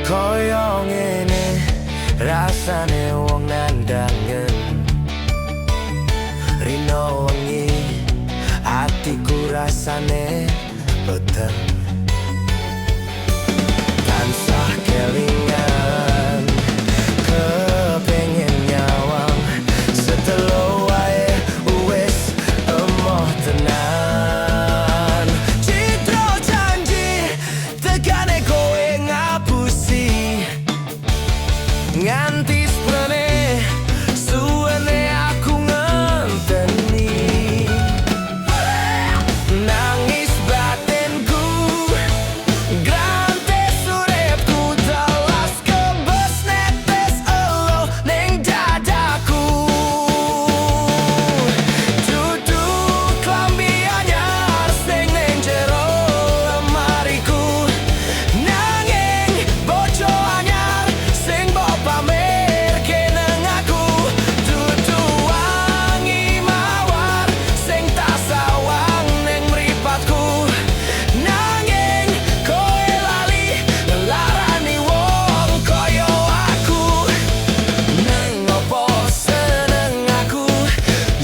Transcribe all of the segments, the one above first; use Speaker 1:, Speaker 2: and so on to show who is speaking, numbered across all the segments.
Speaker 1: Koyo ngene rasane wong nandangen rino wengi atiku rasane peteng tansah kelingan kepengin nyawang setelo wae wis emoh tenan citra janji tegane kowe ngapusi nganti sepene suwene aku ngenteni nangis batinku grantes uripku telas kebes netes elo ning dadaku dudu klambi anyar sing ning jero lemariku nanging bojo anyar sing mbok pamerke nang aku dudu wangi mawar sing tak sawang ning mripatku nanging kowe lali larani wong koyo aku nang opo seneng aku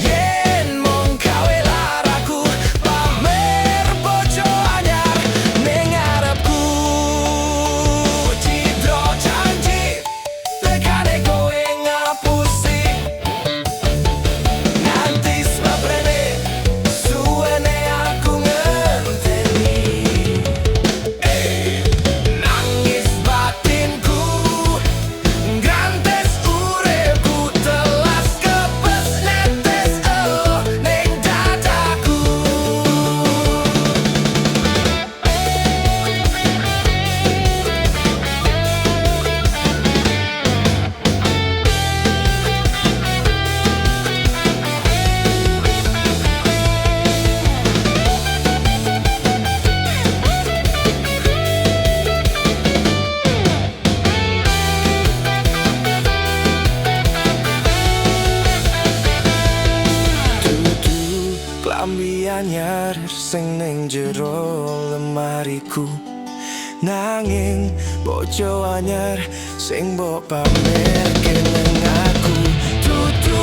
Speaker 1: yen mung gawe laraku pamer bojo anyar ning ngarepku citra janji tekane kowe ngapusi nganti seprene suwene aku ngenteni nangis batinku grantes uripku telas kepes netes elo ning dadaku dudu klambi anyar sing ning jero lemariku nanging bojo anyar sing mbok pamerke nang aku dudu